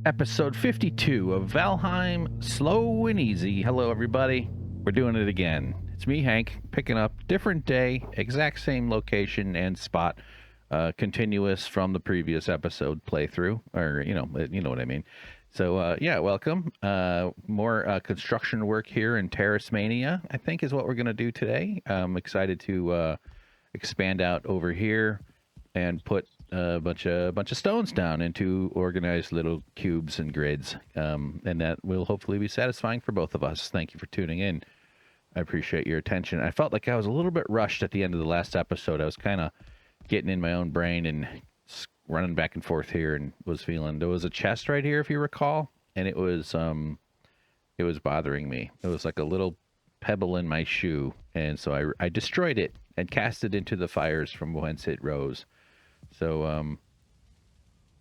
Episode 52 of Valheim, Slow and Easy. Hello, everybody. We're doing it again. It's me, Hank, picking up different day, exact same location and spot, continuous from the previous episode playthrough, or you know what I mean. So yeah, welcome. More construction work here in Terrace Mania, I think, is what we're gonna do today. I'm excited to expand out over here and put a bunch of stones down into organized little cubes and grids, and that will hopefully be satisfying for both of us. Thank you for tuning in. I appreciate your attention. I felt like I was a little bit rushed at the end of the last episode. I was kind of getting in my own brain and running back and forth here, and was feeling there was a chest right here, if you recall, and it was bothering me. It was like a little pebble in my shoe, and so I destroyed it and cast it into the fires from whence it rose. So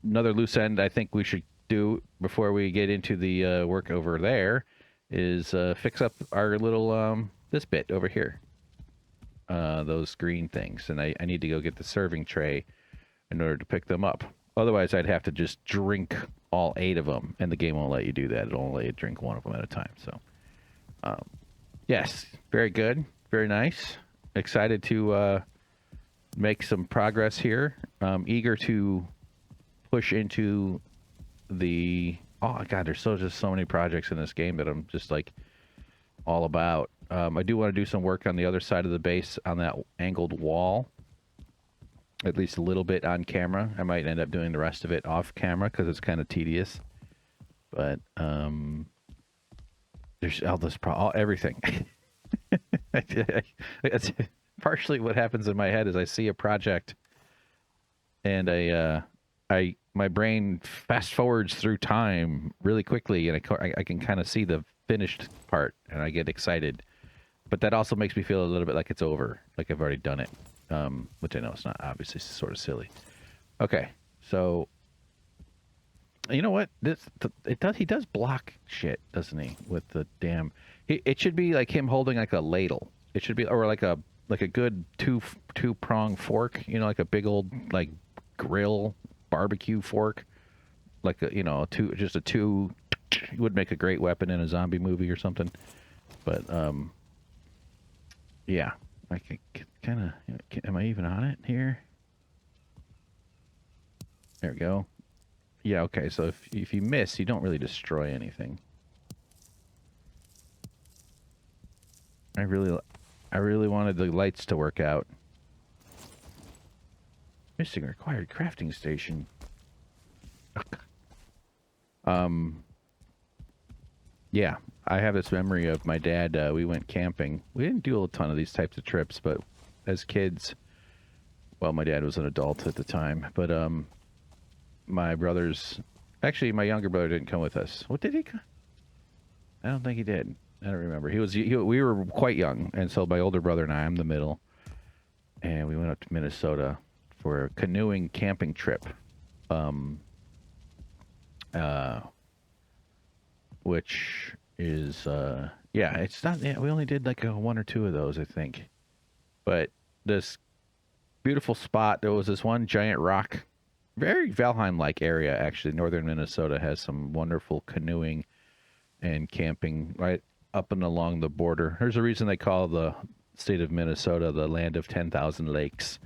another loose end I think we should do before we get into the work over there is fix up our little this bit over here, those green things, and I need to go get the serving tray in order to pick them up. Otherwise I'd have to just drink all 8 of them, and the game won't let you do that. It'll only let you drink one of them at a time. So yes, very good, very nice. Excited to make some progress here. Eager to push into the... Oh god, there's just so many projects in this game that I'm just like all about. I do want to do some work on the other side of the base on that angled wall, at least a little bit on camera. I might end up doing the rest of it off camera because it's kind of tedious, but there's all this everything. It's partially what happens in my head is I see a project and my brain fast forwards through time really quickly, and I can kind of see the finished part, and I get excited. But that also makes me feel a little bit like it's over, like I've already done it, which I know it's not. Obviously, it's sort of silly. Okay, so you know what? He does block shit, doesn't he? With the damn, it should be like him holding like a ladle. It should be, or like a good two-prong fork, like a big old like grill barbecue fork, like just a two would make a great weapon in a zombie movie or something. But yeah, I can kind of, am I even on it here? There we go. Yeah, okay, so if you miss, you don't really destroy anything. I really wanted the lights to work out. Missing required crafting station. Yeah, I have this memory of my dad. We went camping. We didn't do a ton of these types of trips, but as kids, well, my dad was an adult at the time, but my brothers, actually, my younger brother didn't come with us. What did he? I don't think he did. I don't remember. We were quite young, and so my older brother and I'm the middle, and we went up to Minnesota for a canoeing camping trip, which is yeah, it's not. Yeah, we only did like 1 or 2 of those, I think, but this beautiful spot. There was this one giant rock, very Valheim-like area. Actually, northern Minnesota has some wonderful canoeing and camping right up and along the border. There's a reason they call the state of Minnesota the land of 10,000 lakes.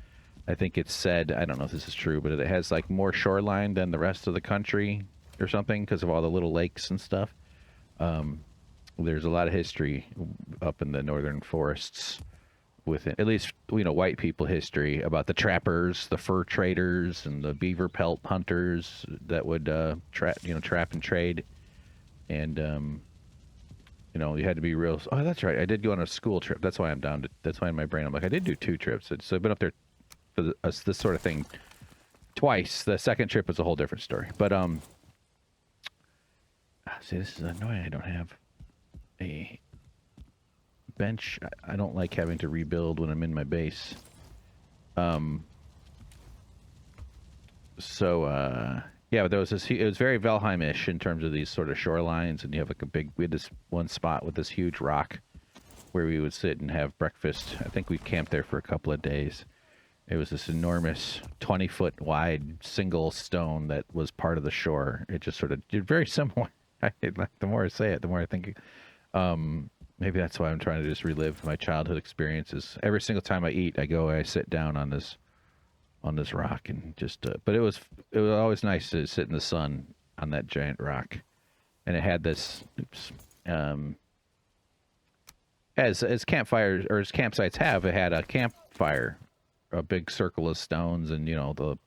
I think it's said, I don't know if this is true, but it has like more shoreline than the rest of the country or something because of all the little lakes and stuff. There's a lot of history up in the northern forests with it, at least, white people history about the trappers, the fur traders, and the beaver pelt hunters that would trap and trade. And you had to be real. Oh, that's right. I did go on a school trip. That's why I'm down to. That's why in my brain I'm like, I did do 2 trips. So I've been up there for this sort of thing twice. The second trip was a whole different story. But see, this is annoying. I don't have a bench. I don't like having to rebuild when I'm in my base. Yeah, but there was this. It was very Valheim-ish in terms of these sort of shorelines, and you have like we had this one spot with this huge rock where we would sit and have breakfast. I think we camped there for a couple of days, It was this enormous 20-foot wide single stone that was part of the shore. It just sort of did very similar. The more I say it, the more I think. Maybe that's why I'm trying to just relive my childhood experiences. Every single time I eat, I sit down on this rock and just. But it was always nice to sit in the sun on that giant rock, and it had this. Oops. As campfires or as campsites have, it had a campfire, a big circle of stones, and the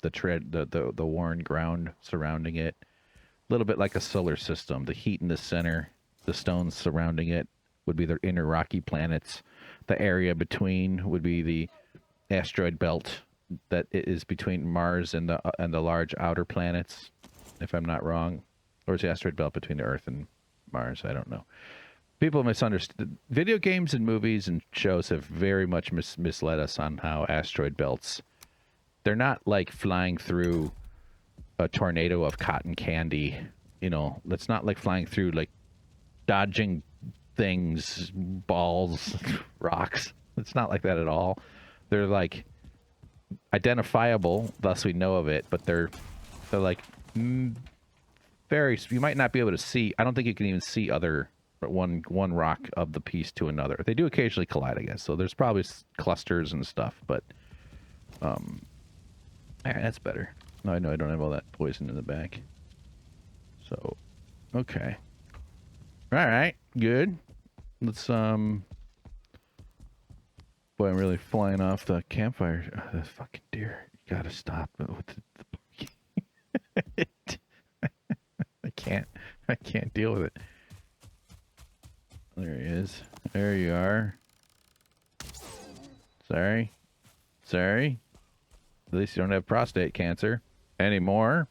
worn ground surrounding it, a little bit like a solar system. The heat in the center, the stones surrounding it would be the inner rocky planets. The area between would be the asteroid belt that is between Mars and the large outer planets, if I'm not wrong, or is the asteroid belt between the Earth and Mars? I don't know. People misunderstood. Video games and movies and shows have very much misled us on how asteroid belts. They're not like flying through a tornado of cotton candy. It's not like flying through, like dodging things, balls, rocks. It's not like that at all. They're like identifiable, thus we know of it, but they're like very. You might not be able to see. I don't think you can even see other. But one rock of the piece to another. They do occasionally collide, I guess. So there's probably clusters and stuff, but that's better. No, I know I don't have all that poison in the back. So, okay. All right, good. Let's boy, I'm really flying off the campfire. Oh, the fucking deer. You gotta stop with the I can't deal with it. There he is. There you are. Sorry. At least you don't have prostate cancer anymore.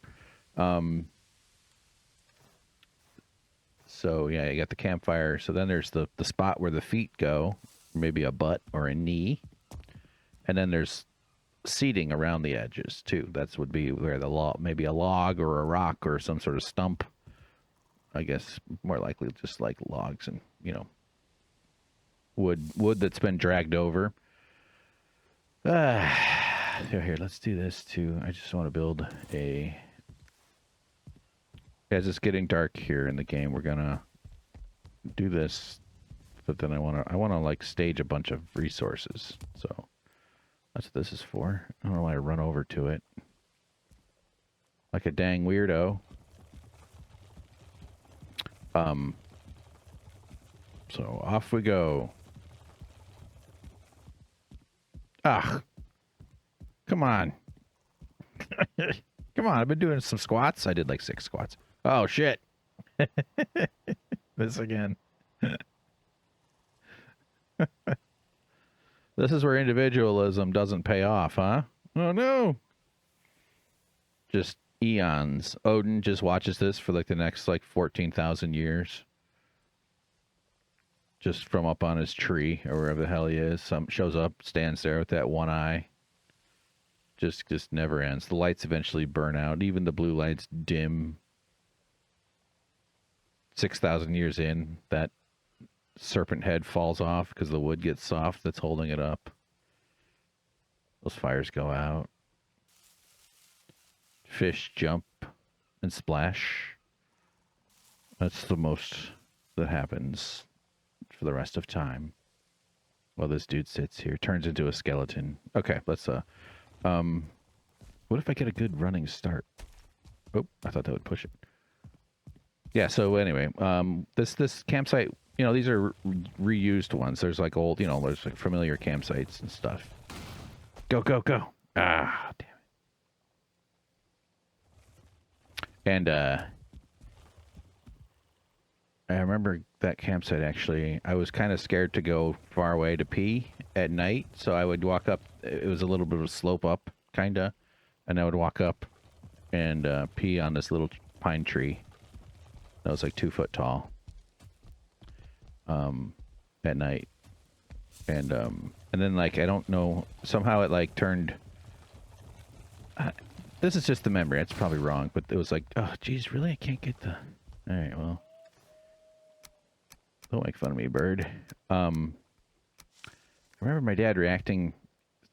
So yeah, you got the campfire. So then there's the spot where the feet go, maybe a butt or a knee, and then there's seating around the edges too. That would be where maybe a log or a rock or some sort of stump. I guess more likely just like logs and wood that's been dragged over. Here, let's do this too. I just want to build as it's getting dark here in the game, we're gonna do this, but then I want to like stage a bunch of resources. So that's what this is for. I don't know why I run over to it like a dang weirdo. So off we go. Ugh. Come on. Come on, I've been doing some squats. I did like 6 squats. Oh, shit. This again. This is where individualism doesn't pay off, huh? Oh, no. Just eons. Odin just watches this for like the next 14,000 years. Just from up on his tree or wherever the hell he is. Shows up, stands there with that one eye. Just never ends. The lights eventually burn out. Even the blue lights dim. 6,000 years in, that serpent head falls off because the wood gets soft that's holding it up. Those fires go out. Fish jump and splash. That's the most that happens for the rest of time. Well, this dude sits here, turns into a skeleton. Okay, let's what if I get a good running start? Oh, I thought that would push it. Yeah, so anyway, this campsite, these are reused ones. There's like old, there's like familiar campsites and stuff. Go, go, go. Ah, damn it. And I remember that campsite, actually. I was kind of scared to go far away to pee at night, so I would walk up. It was a little bit of a slope up, kind of, and I would walk up and pee on this little pine tree that was like 2 foot tall at night. And then, I don't know, somehow it, turned... this is just the memory. It's probably wrong, but it was like, oh, geez, really? I can't get the... All right, well... Don't make fun of me, bird. I remember my dad reacting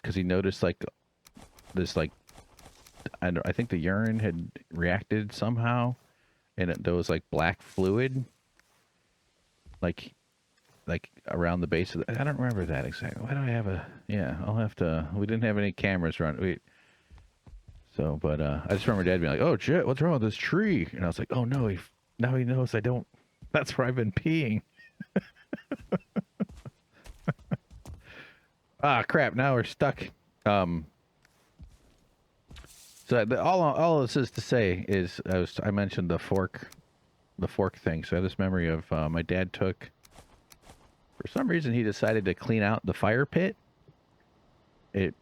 because he noticed this like I think the urine had reacted somehow, and there was like black fluid, like around the base of the, I don't remember that exactly. Why do I have a? Yeah, I'll have to. We didn't have any cameras around. So, but I just remember Dad being like, "Oh shit, what's wrong with this tree?" And I was like, "Oh no, now he knows I don't. That's where I've been peeing." Ah, crap! Now we're stuck. So all this is to say is I mentioned the fork thing. So I have this memory of my dad took. For some reason, he decided to clean out the fire pit. It,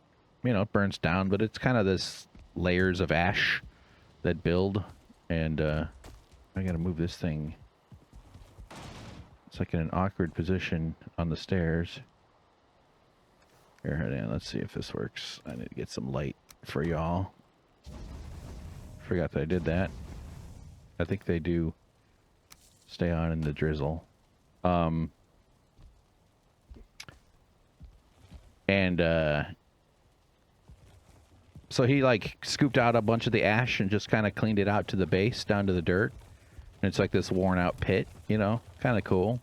burns down, but it's kind of this layers of ash that build, and I gotta move this thing. It's like in an awkward position on the stairs. Here, hold on, let's see if this works. I need to get some light for y'all. Forgot that I did that. I think they do stay on in the drizzle. So he like scooped out a bunch of the ash and just kind of cleaned it out to the base, down to the dirt. And it's like this worn out pit, kind of cool.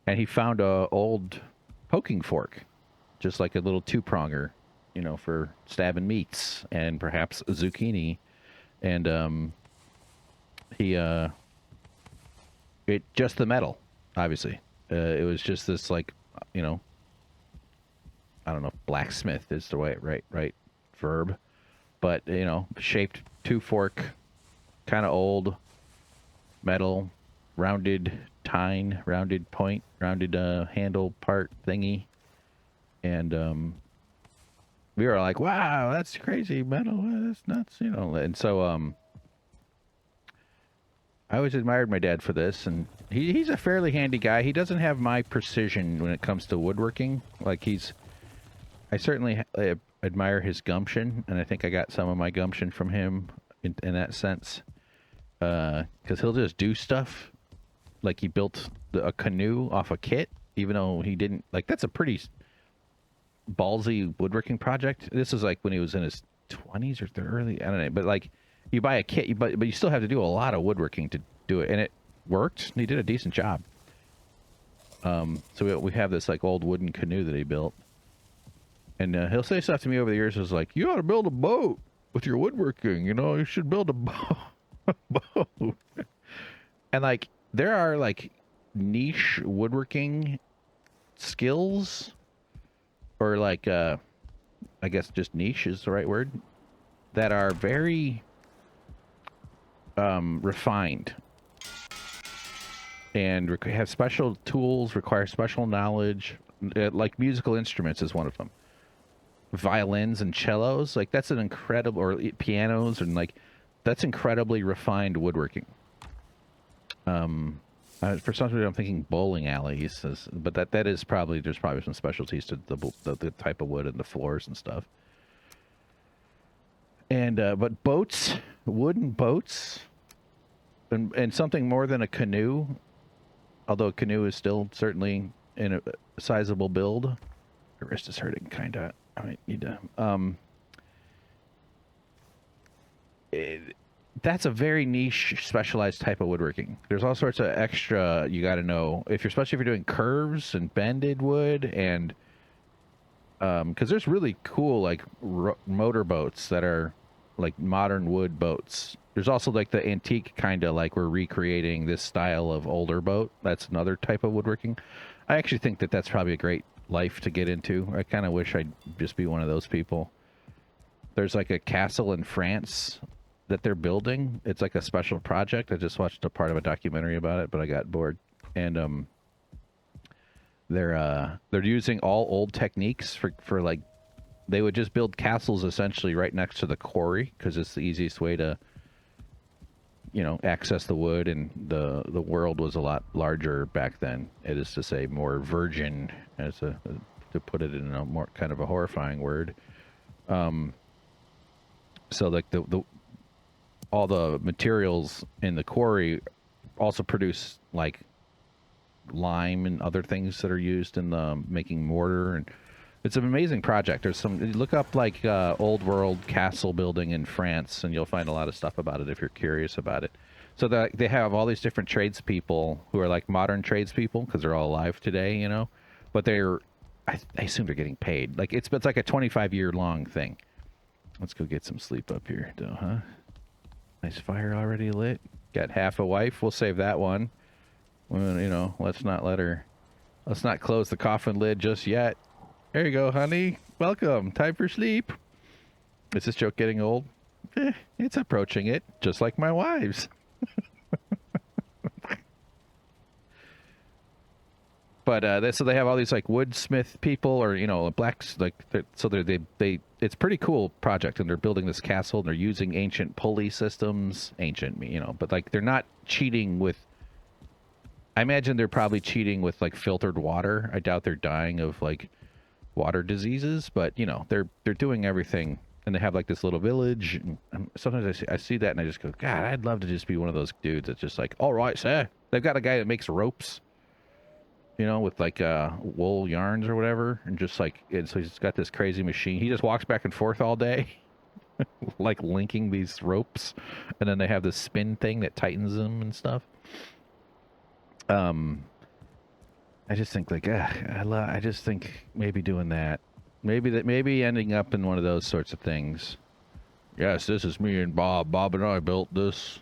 And he found a old poking fork, just like a little two-pronger, for stabbing meats and perhaps zucchini. And it just the metal, obviously. It was just this like, I don't know if blacksmith is the right verb, but shaped two fork, kind of old metal, rounded tine, rounded point, rounded handle part thingy, and we were like, wow, that's crazy metal, that's nuts, and so I always admired my dad for this, and he's a fairly handy guy. He doesn't have my precision when it comes to woodworking. Like I certainly admire his gumption, and I think I got some of my gumption from him in that sense. Because he'll just do stuff. Like he built a canoe off a kit, even though he didn't. Like, that's a pretty ballsy woodworking project. This was like when he was in his 20s or the early, I don't know. But like, you buy a kit, but you still have to do a lot of woodworking to do it. And it worked. He did a decent job. So we have this like old wooden canoe that he built. And he'll say stuff to me over the years. It's like, you ought to build a boat with your woodworking. You should build a boat. And like, there are like niche woodworking skills, or like, I guess just niche is the right word, that are very refined and have special tools, require special knowledge. Like musical instruments is one of them. Violins and cellos, like that's an incredible, or pianos, and like that's incredibly refined woodworking. For some reason I'm thinking bowling alleys, but that is probably, there's probably some specialties to the type of wood and the floors and stuff. And but boats, wooden boats, and something more than a canoe, although a canoe is still certainly in a sizable build. My wrist is hurting, kind of. I might need to. That's a very niche, specialized type of woodworking. There's all sorts of extra you got to know especially if you're doing curves and bended wood, and because there's really cool like motor boats that are like modern wood boats. There's also like the antique kind of like we're recreating this style of older boat. That's another type of woodworking. I actually think that that's probably a great life to get into. I kind of wish I'd just be one of those people. There's like a castle in France that they're building. It's like a special project. I just watched a part of a documentary about it, but I got bored. And they're using all old techniques for like, they would just build castles essentially right next to the quarry because it's the easiest way to access the wood, and the world was a lot larger back then. It is to say more virgin, as to put it in a more kind of a horrifying word. So like the all the materials in the quarry also produce like lime and other things that are used in the making mortar, and It's an amazing project. There's some look up like old world castle building in France, and you'll find a lot of stuff about it if you're curious about it. So they have all these different tradespeople who are like modern tradespeople because they're all alive today, you know. But I assume they're getting paid. Like it's like a 25-year long thing. Let's go get some sleep up here, though, huh? Nice fire already lit. Got half a wife. We'll save that one. Well, you know, let's not close the coffin lid just yet. There you go, honey. Welcome. Time for sleep. Is this joke getting old? It's approaching it, just like my wives. But so they have all these like woodsmith people, or you know, blacks. Like so they it's pretty cool project, and they're building this castle, and they're using ancient pulley systems, ancient, you know, but like they're not cheating with. I imagine they're probably cheating with like filtered water. I doubt they're dying of like water diseases, but you know, they're doing everything, and they have like this little village. And sometimes I see that, and I just go, God, I'd love to just be one of those dudes that's just like, all right, sir. They've got a guy that makes ropes. You know, with like wool yarns or whatever, and just like, and so he's got this crazy machine. He just walks back and forth all day, like linking these ropes, and then they have this spin thing that tightens them and stuff. I just think like, I just think maybe doing that, maybe ending up in one of those sorts of things. Yes, this is me and Bob. Bob and I built this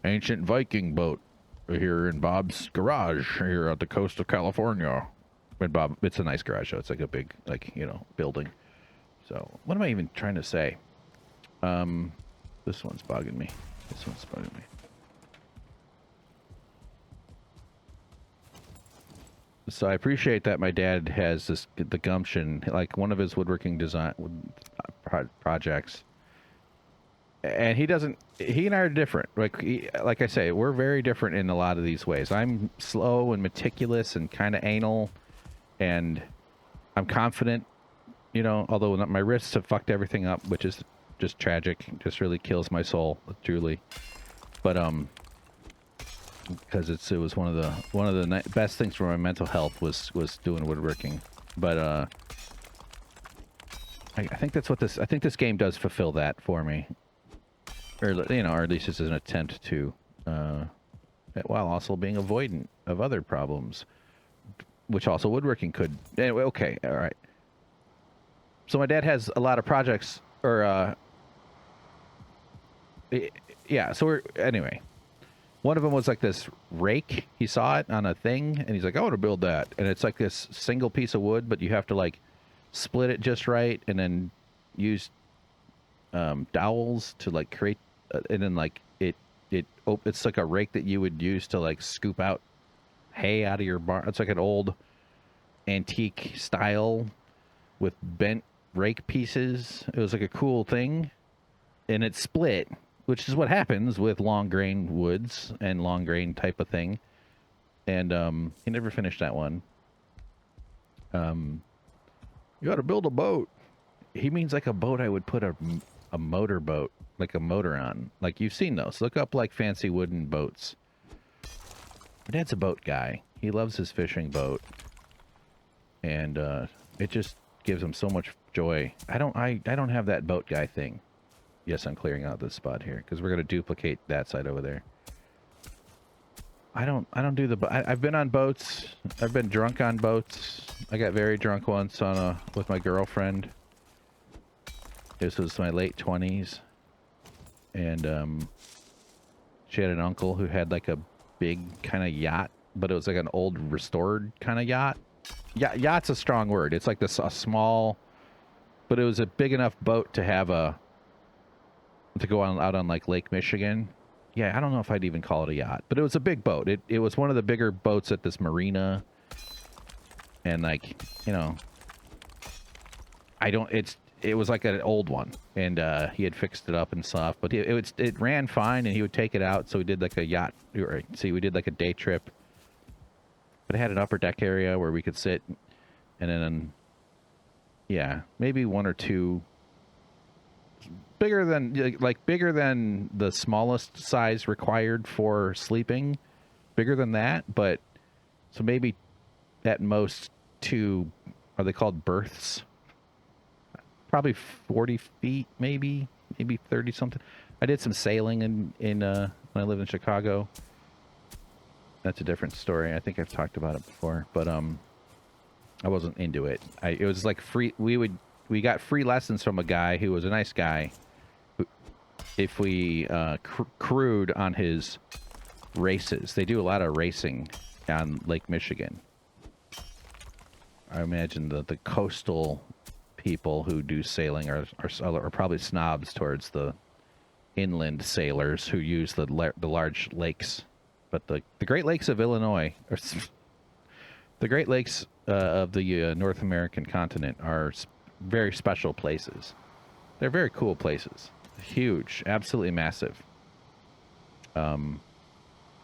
ancient Viking boat here in Bob's garage here at the coast of California. And Bob, it's a nice garage, though. It's like a big, like, you know, building. So, what am I even trying to say? This one's bugging me. This one's bugging me. So I appreciate that my dad has the gumption, like one of his woodworking design projects. And he and I are different. Like I say, we're very different in a lot of these ways. I'm slow and meticulous and kind of anal, and I'm confident, you know, although my wrists have fucked everything up, which is just tragic. Just really kills my soul, truly. But, because it was one of the best things for my mental health was doing woodworking. But, I think that's what I think this game does fulfill that for me. Or, you know, or at least it's an attempt to, while also being avoidant of other problems, which also woodworking could. Anyway, okay, all right. So my dad has a lot of projects, or, yeah, so anyway. One of them was like this rake. He saw it on a thing, and he's like, I want to build that. And it's like this single piece of wood, but you have to, like, split it just right, and then use dowels to, like, create, and then, like, it's like a rake that you would use to, like, scoop out hay out of your barn. It's like an old antique style with bent rake pieces. It was like a cool thing, and it split, which is what happens with long grain woods and long grain type of thing. And he never finished that one. You got to build a boat. He means like a boat I would put a motor boat, like a motor on. Like you've seen those. Look up like fancy wooden boats. My dad's a boat guy. He loves his fishing boat, and it just gives him so much joy. I don't have that boat guy thing. Yes, I'm clearing out this spot here because we're going to duplicate that side over there. I don't do I've been on boats. I've been drunk on boats. I got very drunk once with my girlfriend. This was my late 20s. And she had an uncle who had like a big kind of yacht, but it was like an old restored kind of yacht. Yacht's a strong word. It's like a small, but it was a big enough boat to have to go out on like Lake Michigan. Yeah, I don't know if I'd even call it a yacht, but it was a big boat. It was one of the bigger boats at this marina. And like, you know, it was like an old one, and he had fixed it up and stuff, but it ran fine, and he would take it out. So we did like a yacht, we did like a day trip, but it had an upper deck area where we could sit, and then, yeah, maybe one or two bigger than the smallest size required for sleeping, bigger than that, but so maybe at most two Are they called berths? Probably 40 feet, maybe 30 something. I did some sailing in when I lived in Chicago. That's a different story. I think I've talked about it before, but I wasn't into it. It was like free. We got free lessons from a guy who was a nice guy. Who, if we crewed on his races, they do a lot of racing on Lake Michigan. I imagine the coastal people who do sailing are probably snobs towards the inland sailors who use the large lakes. But the Great Lakes of Illinois, or the Great Lakes of the North American continent, are very special places. They're very cool places. Huge, absolutely massive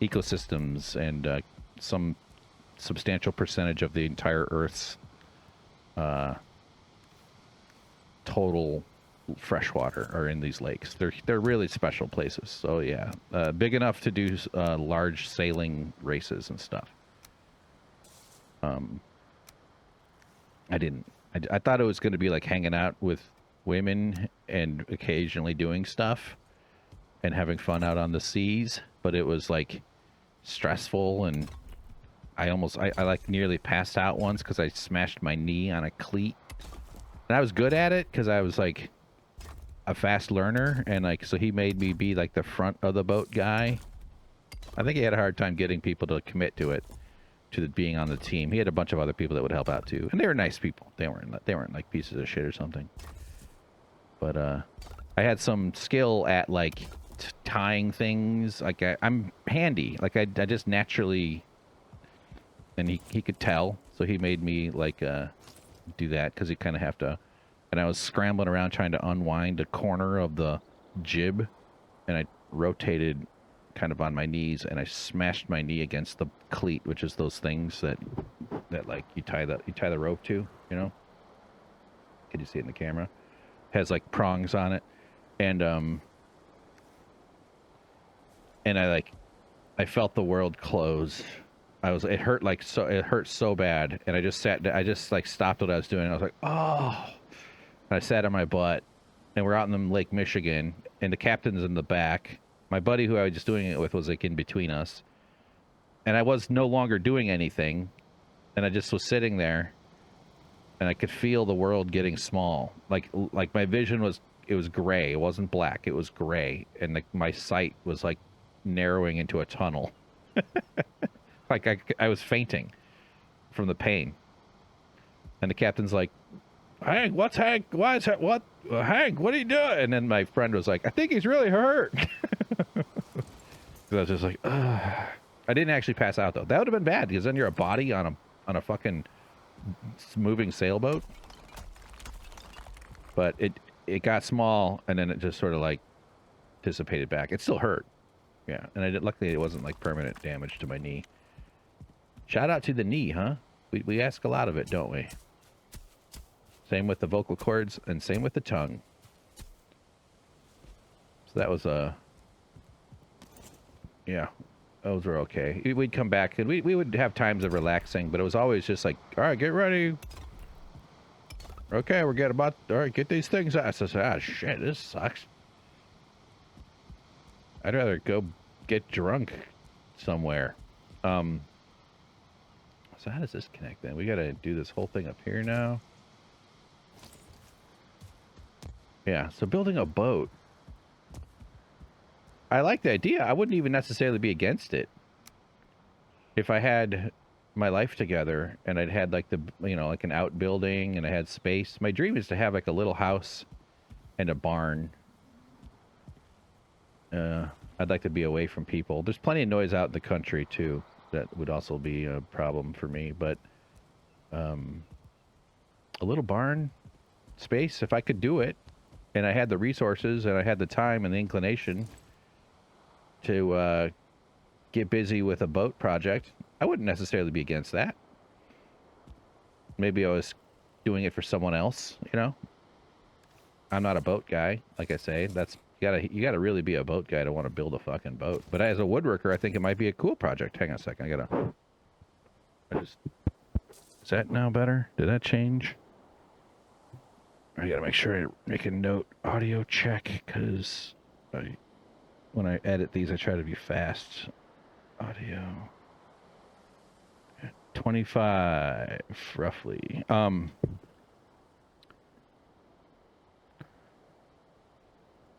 ecosystems, and some substantial percentage of the entire Earth's total freshwater are in these lakes. They're really special places. So yeah, big enough to do large sailing races and stuff. I thought it was going to be like hanging out with women and occasionally doing stuff and having fun out on the seas, but it was like stressful, and I like nearly passed out once because I smashed my knee on a cleat. And I was good at it because I was like a fast learner, and like so he made me be like the front of the boat guy. I think he had a hard time getting people to commit to being on the team. He had a bunch of other people that would help out too, and they were nice people. They weren't like pieces of shit or something. But I had some skill at like tying things. Like I'm handy. Like I just naturally, and he could tell, so he made me like do that because you kind of have to. And I was scrambling around trying to unwind a corner of the jib, and I rotated kind of on my knees, and I smashed my knee against the cleat, which is those things that like you tie the rope to, you know. Can you see it in the camera? It has like prongs on it, and I felt the world close. It hurt so bad, and I just like stopped what I was doing. And I was like, oh. And I sat on my butt, and we're out in the Lake Michigan, and the captain's in the back. My buddy who I was just doing it with was like in between us, and I was no longer doing anything, and I just was sitting there, and I could feel the world getting small. Like my vision was gray. It wasn't black. It was gray, and like my sight was like narrowing into a tunnel. Like I was fainting from the pain. And the captain's like, Hank, Hank, what are you doing? And then my friend was like, I think he's really hurt. I was just like, ugh. I didn't actually pass out though. That would have been bad because then you're a body on a fucking moving sailboat. But it got small, and then it just sort of like dissipated back. It still hurt. Yeah, and luckily it wasn't like permanent damage to my knee. Shout out to the knee, huh? We ask a lot of it, don't we? Same with the vocal cords, and same with the tongue. So that was yeah, those were okay. We'd come back, and we would have times of relaxing, but it was always just like, all right, get ready. Okay, all right, get these things out. So I said, shit, this sucks. I'd rather go get drunk somewhere. So how does this connect then? We gotta do this whole thing up here now. Yeah, so building a boat. I like the idea. I wouldn't even necessarily be against it. If I had my life together and I'd had like like an outbuilding and I had space. My dream is to have like a little house and a barn. I'd like to be away from people. There's plenty of noise out in the country too. That would also be a problem for me, but a little barn space, if I could do it, and I had the resources and I had the time and the inclination to get busy with a boat project, I wouldn't necessarily be against that. Maybe I was doing it for someone else, you know? I'm not a boat guy, like I say. You gotta really be a boat guy to want to build a fucking boat. But as a woodworker, I think it might be a cool project. Hang on a second, Is that now better? Did that change? I gotta make sure I make a note. Audio check, because when I edit these, I try to be fast. Audio. 25, roughly.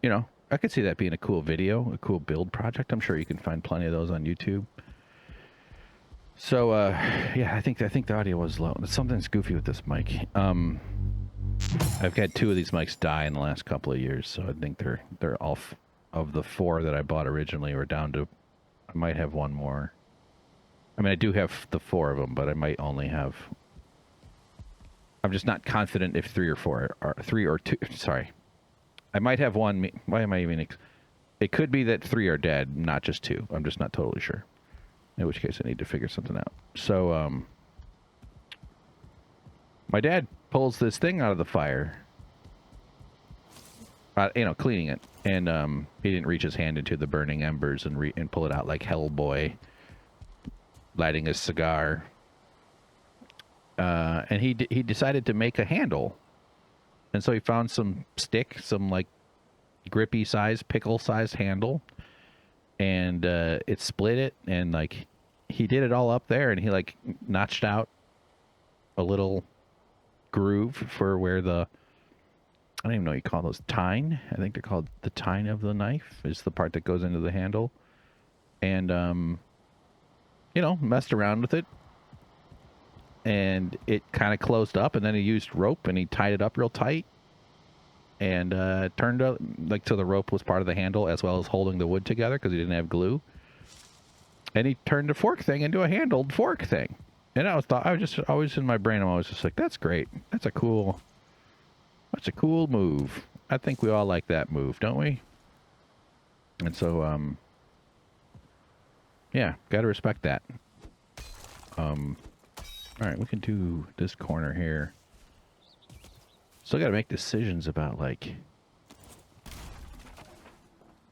You know, I could see that being a cool video, a cool build project. I'm sure you can find plenty of those on YouTube. So, yeah, I think the audio was low. Something's goofy with this mic. I've had 2 of these mics die in the last couple of years, so I think they're off of the 4 that I bought originally. We're down to, I might have 1 more. I mean, I do have the 4 of them, but I might only have. I'm just not confident if 3 or 4 are 3 or 2. Sorry, I might have 1. Why am I even? It could be that 3 are dead, not just 2. I'm just not totally sure. In which case, I need to figure something out. So, my dad pulls this thing out of the fire, you know, cleaning it, and he didn't reach his hand into the burning embers and pull it out like Hellboy, lighting a cigar. And he decided to make a handle, and so he found some stick, some like grippy size, pickle sized handle, and it split it, and like he did it all up there, and he like notched out a little groove for where the, I don't even know what you call those, tine. I think they're called the tine of the knife is the part that goes into the handle, and you know, messed around with it, and it kind of closed up, and then he used rope and he tied it up real tight, and turned out like so the rope was part of the handle as well as holding the wood together because he didn't have glue. And he turned the fork thing into a handled fork thing. And I was just always in my brain, I'm always just like, that's great. That's a cool move. I think we all like that move, don't we? And so, yeah, gotta respect that. All right, we can do this corner here. Still gotta make decisions about, like,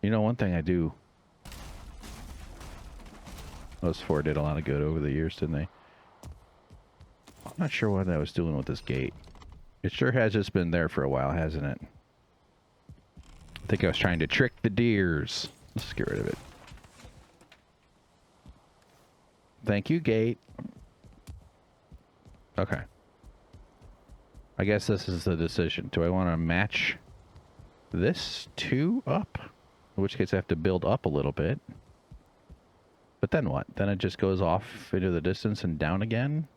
you know, one thing I do. Those 4 did a lot of good over the years, didn't they? I'm not sure what I was doing with this gate. It sure has just been there for a while, hasn't it? I think I was trying to trick the deers. Let's just get rid of it. Thank you, gate. Okay. I guess this is the decision. Do I want to match this 2 up? In which case I have to build up a little bit. But then what? Then it just goes off into the distance and down again?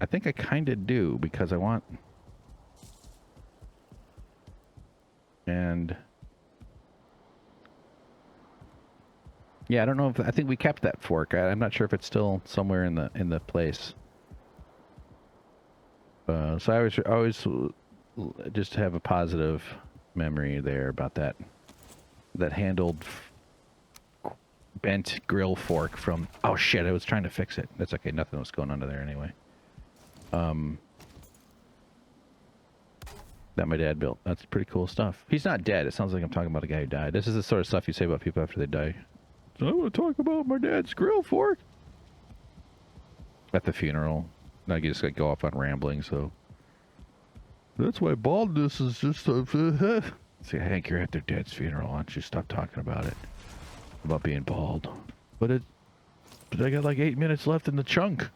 I think I kind of do, because I want... And... yeah, I don't know if... I think we kept that fork. I'm not sure if it's still somewhere in the place. So I always just have a positive memory there about that handled bent grill fork from... oh shit, I was trying to fix it. That's okay, nothing was going under there anyway. That my dad built. That's pretty cool stuff. He's not dead. It sounds like I'm talking about a guy who died. This is the sort of stuff you say about people after they die. So I want to talk about my dad's grill fork. At the funeral. I just go off on rambling, so... that's why baldness is just a... See, Hank, you're at their dad's funeral. Why don't you stop talking about it? About being bald. But I got like 8 minutes left in the chunk.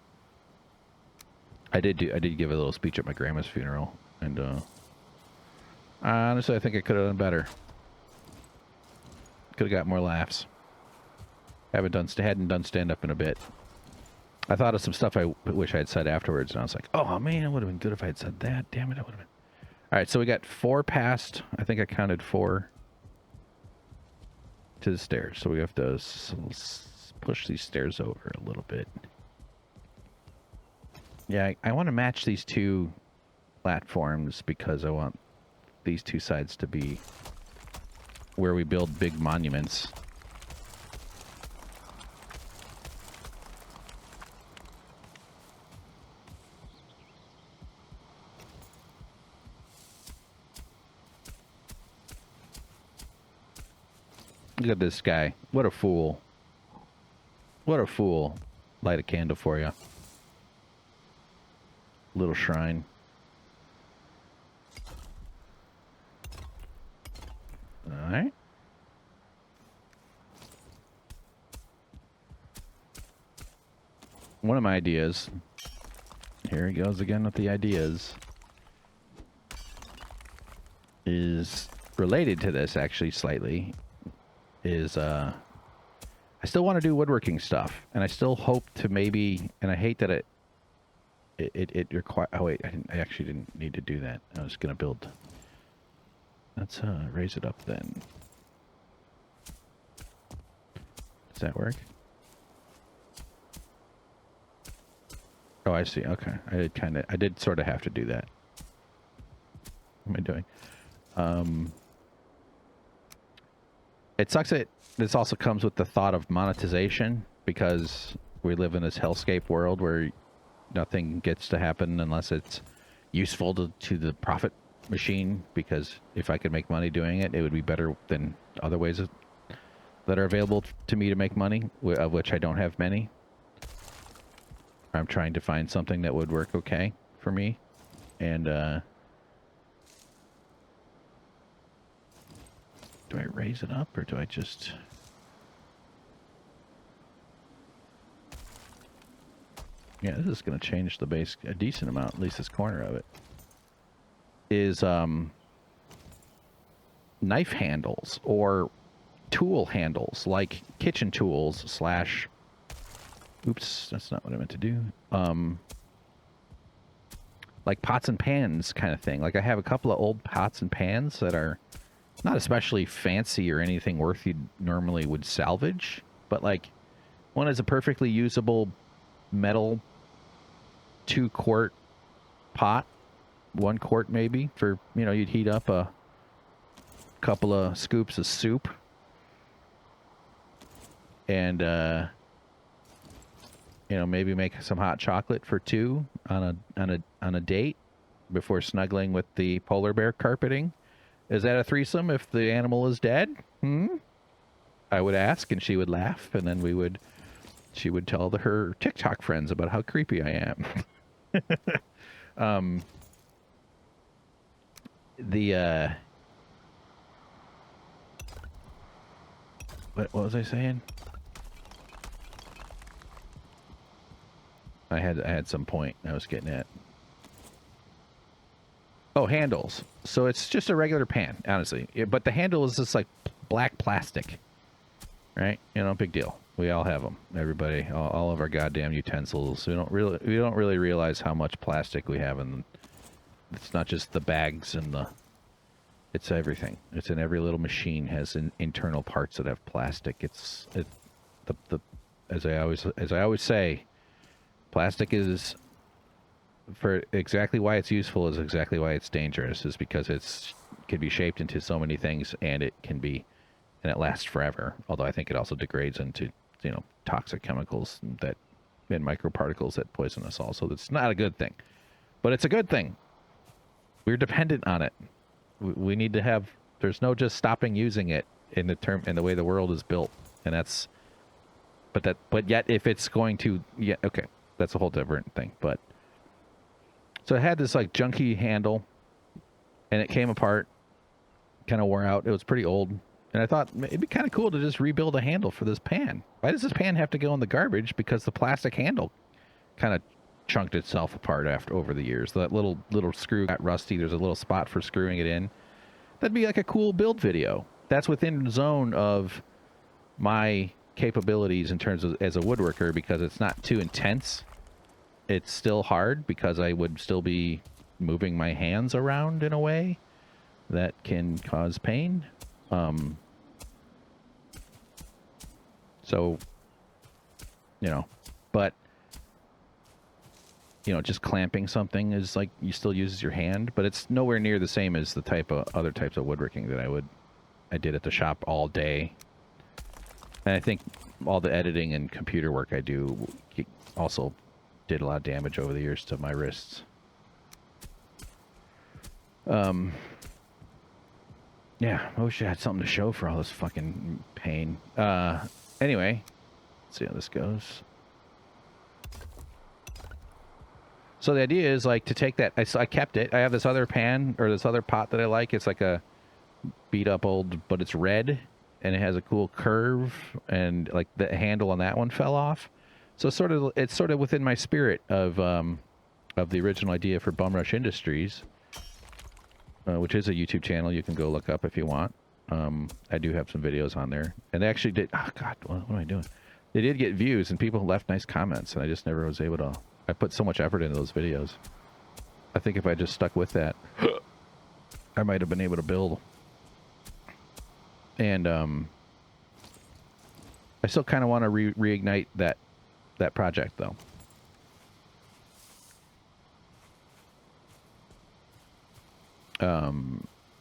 I did give a little speech at my grandma's funeral, and honestly, I think I could have done better. Could have got more laughs. Hadn't done stand up in a bit. I thought of some stuff I wish I had said afterwards, and I was like, oh man, it would have been good if I had said that. Damn it, it would have been. All right, so we got 4 past. I think I counted 4 to the stairs, so we have to push these stairs over a little bit. Yeah, I want to match these 2 platforms because I want these 2 sides to be where we build big monuments. Look at this guy. What a fool. What a fool. light a candle for you. Little shrine. All right. One of my ideas, here he goes again with the ideas, is related to this actually slightly, is I still want to do woodworking stuff, and I still hope to maybe, and I hate that it require, oh wait, I actually didn't need to do that. I was going to build, let's raise it up then. Does that work? Oh, I see. Okay. I did sort of have to do that. What am I doing? It sucks that this also comes with the thought of monetization, because we live in this hellscape world where nothing gets to happen unless it's useful to the profit machine, because if I could make money doing it, it would be better than other ways that are available to me to make money, of which I don't have many. I'm trying to find something that would work okay for me. And, do I raise it up, or do I just... Yeah, this is going to change the base a decent amount, at least this corner of it. Is, knife handles, or tool handles, like kitchen tools slash... Oops, that's not what I meant to do. Like pots and pans kind of thing. Like I have a couple of old pots and pans that are not especially fancy or anything worth you normally would salvage, but like one is a perfectly usable metal 2-quart pot, 1 quart maybe, for, you know, you'd heat up a couple of scoops of soup, and you know, maybe make some hot chocolate for 2 on a date before snuggling with the polar bear carpeting. Is that a threesome if the animal is dead? I would ask, and she would laugh, and then she would tell her TikTok friends about how creepy I am. What was I saying? I had some point I was getting at. Oh, handles. So it's just a regular pan, honestly. But the handle is just like black plastic, right? You know, big deal. We all have them. Everybody, all of our goddamn utensils. We don't really realize how much plastic we have, and it's not just the bags and it's everything. It's in every little machine has internal parts that have plastic. As I always say, plastic is, for exactly why it's useful, is exactly why it's dangerous, is because it can be shaped into so many things, and it lasts forever. Although I think it also degrades into, you know, toxic chemicals and microparticles that poison us all. So it's not a good thing, but it's a good thing. We're dependent on it. We need to have, there's no just stopping using it in the way the world is built. And but yet if it's going to, yeah, okay, that's a whole different thing. But so it had this like junky handle, and it came apart, kind of wore out. It was pretty old. And I thought it'd be kind of cool to just rebuild a handle for this pan. Why does this pan have to go in the garbage? Because the plastic handle kind of chunked itself apart over the years. That little screw got rusty. There's a little spot for screwing it in. That'd be like a cool build video. That's within the zone of my capabilities in terms of as a woodworker, because it's not too intense. It's still hard because I would still be moving my hands around in a way that can cause pain. So, you know, but, you know, just clamping something is like, you still uses your hand, but it's nowhere near the same as the other types of woodworking that I did at the shop all day. And I think all the editing and computer work I do also did a lot of damage over the years to my wrists. Yeah, I wish I had something to show for all this fucking pain. Anyway, let's see how this goes. So the idea is like to take that. I kept it. I have this other pan or this other pot that I like. It's like a beat up old, but it's red and it has a cool curve, and like the handle on that one fell off. So it's sort of within my spirit of the original idea for Bum Rush Industries, which is a YouTube channel you can go look up if you want. I do have some videos on there, and they actually did. Oh God, what am I doing? They did get views, and people left nice comments, and I just never was able to. I put so much effort into those videos. I think if I just stuck with that, I might have been able to build. And I still kind of want to reignite that project, though.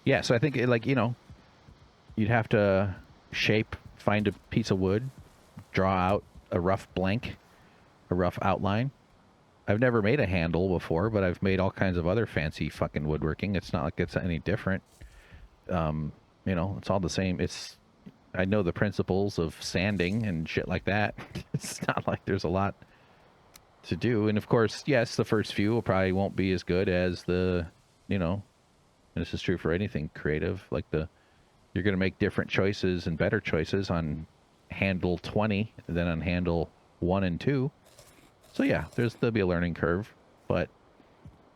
Yeah, so I think you'd have to find a piece of wood, draw out a rough blank, a rough outline. I've never made a handle before, but I've made all kinds of other fancy fucking woodworking. It's not like it's any different. It's all the same. I know the principles of sanding and shit like that. It's not like there's a lot to do. And of course, yes, the first few probably won't be as good as and this is true for anything creative. Like you're going to make different choices and better choices on handle 20 than on handle 1 and 2. So yeah, there'll be a learning curve, but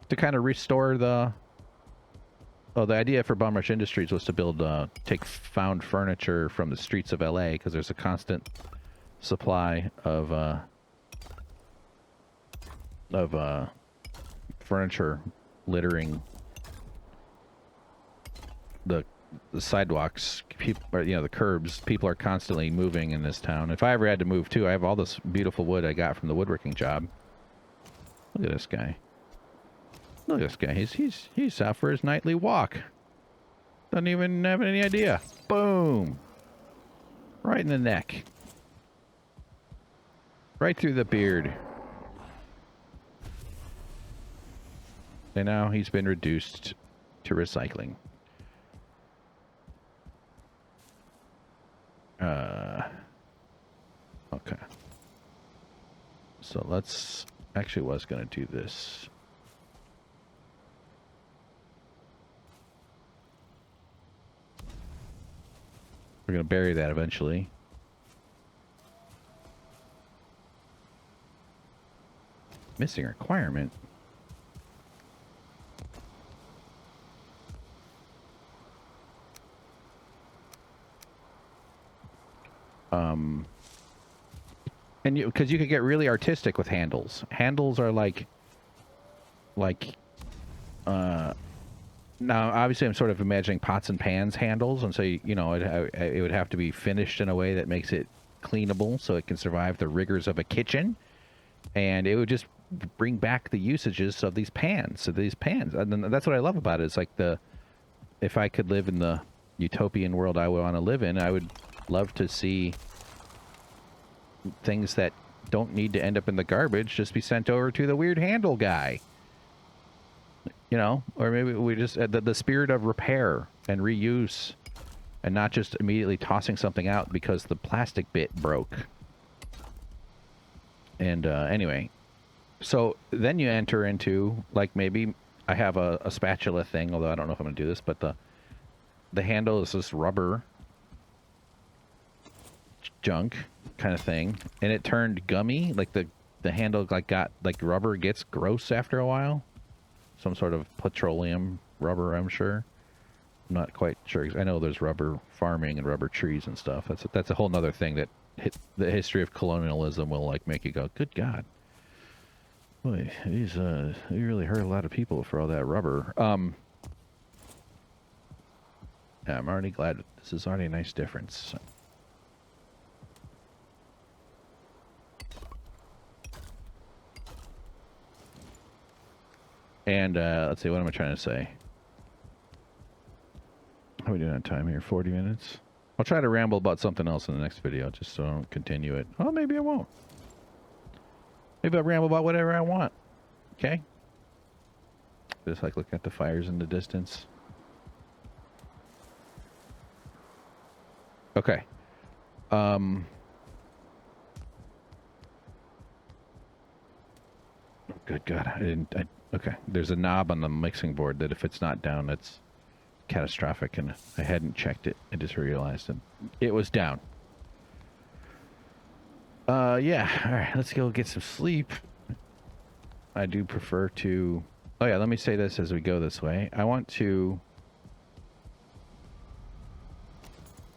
to kind of restore the idea for Bum Rush Industries was to take found furniture from the streets of LA, because there's a constant supply of furniture littering the sidewalks, the curbs. People are constantly moving in this town. If I ever had to move too, I have all this beautiful wood I got from the woodworking job. Look at this guy. Look at this guy. He's out for his nightly walk. Doesn't even have any idea. Boom. Right in the neck. Right through the beard. And now he's been reduced to recycling. Okay. So let's... Actually was going to do this. We're going to bury that eventually. Missing requirement. And because you could get really artistic with handles. Handles are now obviously I'm sort of imagining pots and pans handles, and so it would have to be finished in a way that makes it cleanable so it can survive the rigors of a kitchen, and it would just bring back the usages of these pans. And that's what I love about it. It's like if I could live in the utopian world I would want to live in, I would love to see things that don't need to end up in the garbage just be sent over to the weird handle guy. Or maybe we just the spirit of repair and reuse, and not just immediately tossing something out because the plastic bit broke. And anyway, so then you enter into, like, maybe I have a spatula thing, although I don't know if I'm going to do this, but the handle is this rubber junk kind of thing, and it turned gummy. Like the handle got rubber gets gross after a while. Some sort of petroleum rubber, I'm sure. I'm not quite sure. I know there's rubber farming and rubber trees and stuff. That's a whole nother thing that the history of colonialism will make you go, good God. Boy, you really hurt a lot of people for all that rubber. Yeah, I'm already glad this is already a nice difference. And let's see, what am I trying to say? How are we doing on time here? 40 minutes? I'll try to ramble about something else in the next video, just so I don't continue it. Oh, maybe I won't. Maybe I'll ramble about whatever I want. Okay? Just looking at the fires in the distance. Okay. good God. Okay, there's a knob on the mixing board that if it's not down, that's catastrophic, and I hadn't checked it. I just realized it was down. Yeah. All right, let's go get some sleep. I do prefer to... Oh, yeah, let me say this as we go this way. I want to...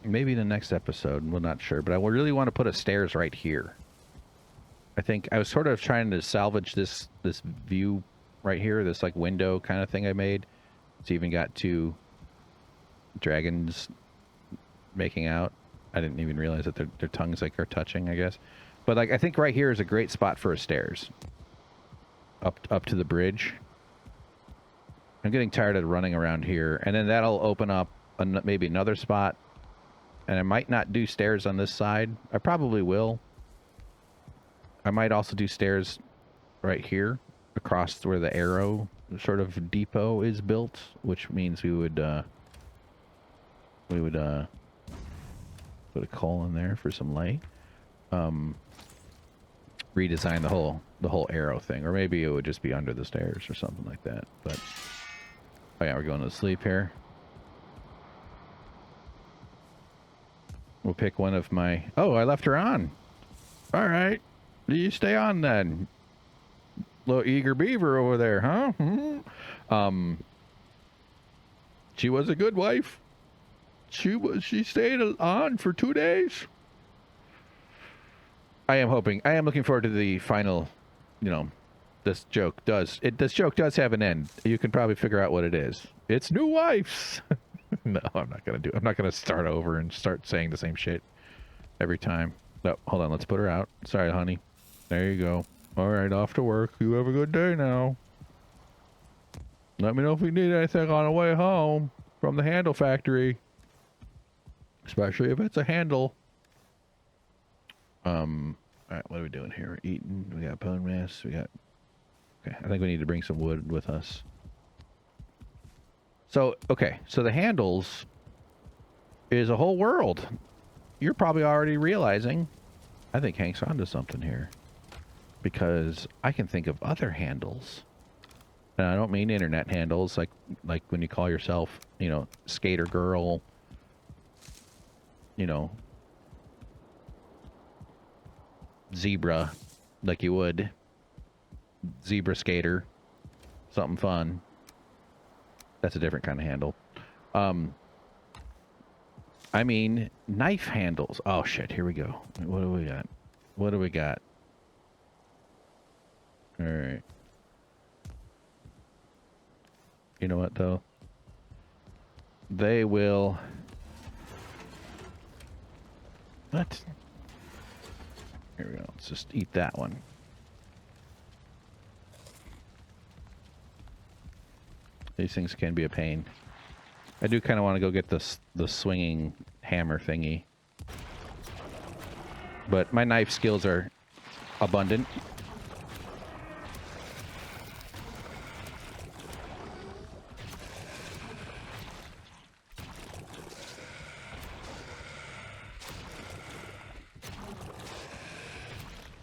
Maybe the next episode, we're not sure, but I really want to put a stairs right here. I think I was sort of trying to salvage this view right here, this like window kind of thing I made. It's even got two dragons making out. I didn't even realize that their tongues like are touching, I guess. But like I think right here is a great spot for a stairs. Up to the bridge. I'm getting tired of running around here, and then that'll open up maybe another spot. And I might not do stairs on this side. I probably will. I might also do stairs right here across where the arrow sort of depot is built, which means we would put a coal in there for some light. Redesign the whole arrow thing, or maybe it would just be under the stairs or something like that. But oh yeah, we're going to sleep here. We'll pick one of my... Oh, I left her on. All right. You stay on then. Little eager beaver over there, huh? Mm-hmm. She was a good wife. She stayed on for 2 days. I am looking forward to the final, you know, this joke does have an end. You can probably figure out what it is. It's new wives. No, I'm not going to start over and start saying the same shit every time. No, hold on. Let's put her out. Sorry, honey. There you go. All right, off to work. You have a good day now. Let me know if you need anything on the way home from the handle factory. Especially if it's a handle. All right, what are we doing here? We're eating. We got bone mass. Okay, I think we need to bring some wood with us. So, okay, so the handles is a whole world. You're probably already realizing, I think Hank's onto something here. Because I can think of other handles. And I don't mean internet handles, like when you call yourself, you know, skater girl, you know, zebra, like you would. Zebra skater. Something fun. That's a different kind of handle. I mean, knife handles. Oh, shit. Here we go. What do we got? What do we got? All right. You know what, though? They will... What? Here we go. Let's just eat that one. These things can be a pain. I do kind of want to go get the swinging hammer thingy. But my knife skills are abundant.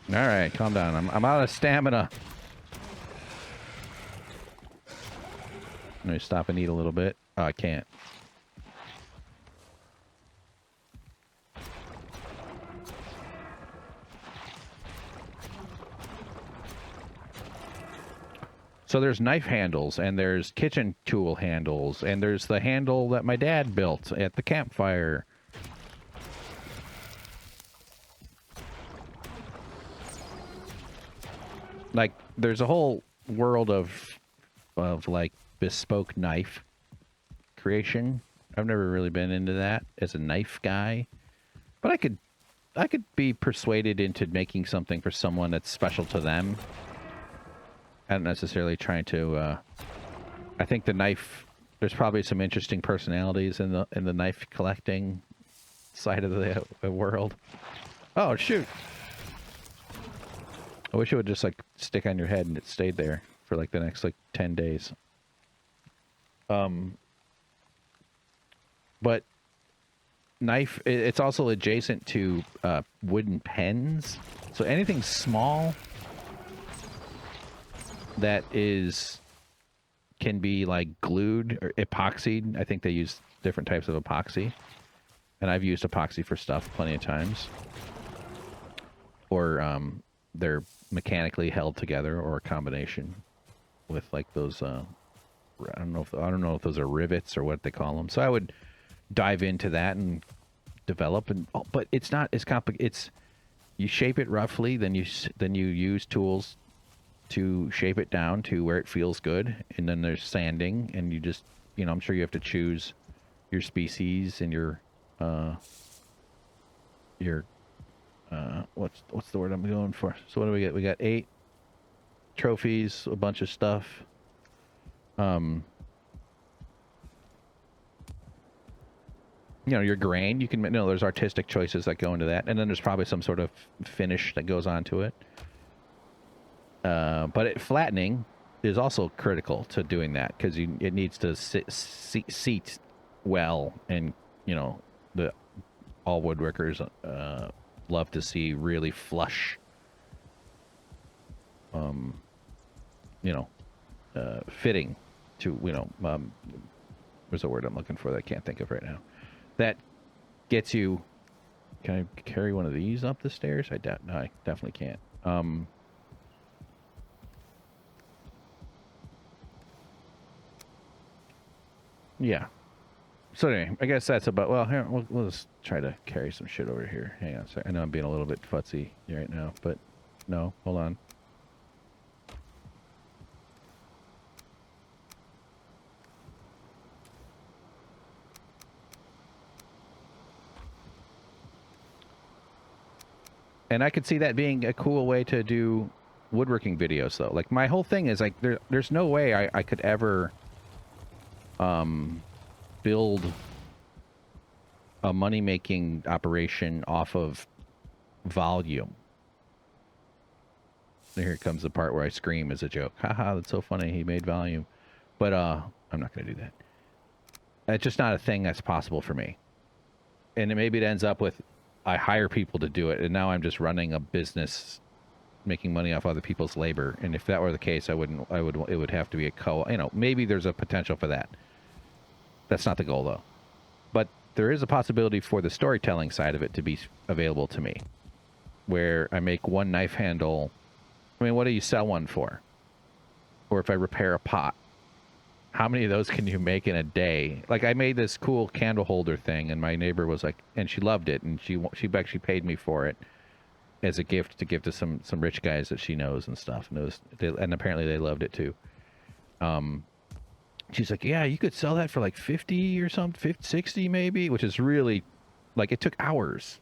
All right, calm down. I'm out of stamina. Let me stop and eat a little bit. Oh, I can't. So there's knife handles, and there's kitchen tool handles, and there's the handle that my dad built at the campfire. Like, there's a whole world of like bespoke knife creation. I've never really been into that as a knife guy, but I could be persuaded into making something for someone that's special to them. I don't necessarily trying to. I think the knife. There's probably some interesting personalities in the knife collecting side of the world. Oh shoot! I wish it would just like stick on your head and it stayed there for like the next like 10 days. But knife, it's also adjacent to wooden pens. So anything small that can be like glued or epoxied. I think they use different types of epoxy, and I've used epoxy for stuff plenty of times. Or they're mechanically held together, or a combination with like those. I don't know if those are rivets or what they call them. So I would dive into that and develop, but it's not as complicated. It's you shape it roughly, then you use tools to shape it down to where it feels good, and then there's sanding, and you just, I'm sure you have to choose your species and your what's the word I'm going for? So what do we get? We got 8 trophies, a bunch of stuff. Your grain, you can, there's artistic choices that go into that, and then there's probably some sort of finish that goes onto it. But flattening is also critical to doing that, because it needs to seat well, and all woodworkers love to see really flush, fitting to, there's a word I'm looking for that I can't think of right now. That gets you. Can I carry one of these up the stairs? No, I definitely can't. Yeah. So anyway, I guess that's about. Well, here we'll just try to carry some shit over here. Hang on a second. I know I'm being a little bit futzy right now, but no, hold on. And I could see that being a cool way to do woodworking videos, though. Like, my whole thing is like, there's no way I could ever build a money-making operation off of volume. Here comes the part where I scream as a joke. Haha, that's so funny. He made volume. But I'm not going to do that. It's just not a thing that's possible for me. And maybe it ends up with I hire people to do it, and now I'm just running a business, making money off other people's labor. And if that were the case, it would have to be a maybe there's a potential for that. That's not the goal, though. But there is a possibility for the storytelling side of it to be available to me, where I make one knife handle. I mean, what do you sell one for? Or if I repair a pot, how many of those can you make in a day? Like, I made this cool candle holder thing, and my neighbor was like, and she loved it, and she actually paid me for it as a gift to give to some rich guys that she knows and stuff. And apparently they loved it too. She's like, yeah, you could sell that for like 50 or something, 50, 60 maybe, which is really, like, it took hours.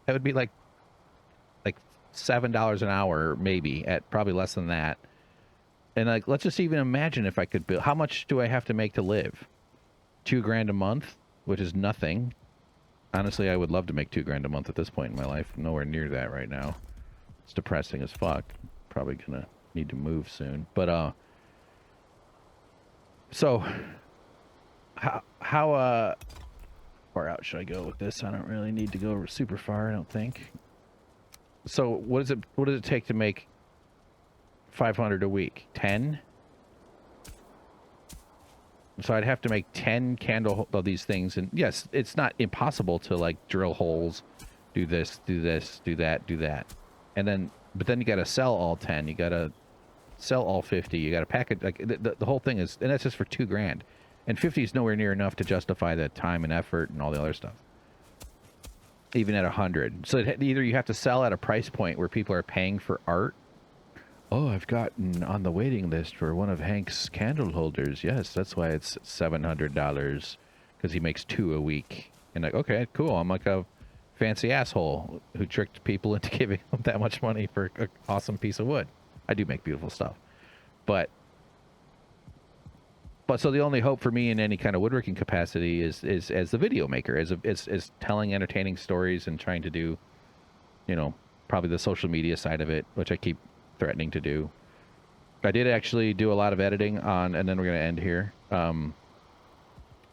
That would be like $7 an hour, maybe, at probably less than that. And like, let's just even imagine if I could build. How much do I have to make to live? $2,000 a month, which is nothing. Honestly, I would love to make $2,000 a month at this point in my life. I'm nowhere near that right now. It's depressing as fuck. Probably gonna need to move soon. But so how far out should I go with this? I don't really need to go super far, I don't think. So what does it take to make 500 a week? 10? So I'd have to make 10 candle of these things, and yes, it's not impossible to like drill holes, do this, do that, and then but then you got to sell all 10. You got to sell all 50. You got to pack it. Like the whole thing is, and that's just for $2,000, and 50 is nowhere near enough to justify the time and effort and all the other stuff. Even at 100, so either you have to sell at a price point where people are paying for art. Oh, I've gotten on the waiting list for one of Hank's candle holders. Yes, that's why it's $700, because he makes 2 a week. And like, okay, cool. I'm like a fancy asshole who tricked people into giving them that much money for an awesome piece of wood. I do make beautiful stuff, but so the only hope for me in any kind of woodworking capacity is as the video maker, is telling entertaining stories and trying to do, probably the social media side of it, which I keep threatening to do. I did actually do a lot of editing on, and then we're going to end here, on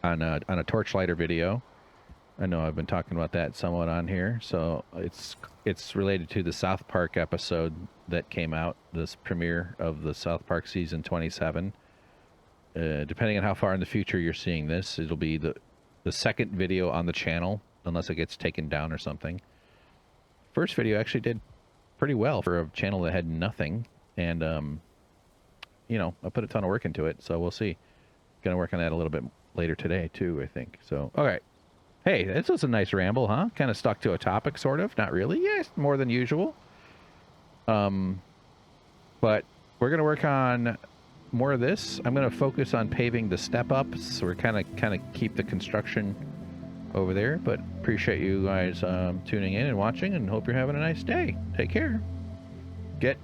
a torchlighter video. I know I've been talking about that somewhat on here. So it's related to the South Park episode that came out, this premiere of the South Park season 27. Depending on how far in the future you're seeing this, it'll be the second video on the channel, unless it gets taken down or something. First video actually did pretty well for a channel that had nothing, and you know, I put a ton of work into it, so we'll see. Gonna work on that a little bit later today too, I think. So, all right. Hey, this was a nice ramble, huh? Kind of stuck to a topic, sort of. Not really. Yes, more than usual. But we're gonna work on more of this. I'm gonna focus on paving the step ups. So we're kind of keep the construction over there. But appreciate you guys tuning in and watching, and hope you're having a nice day. Take care. Get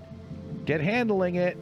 handling it.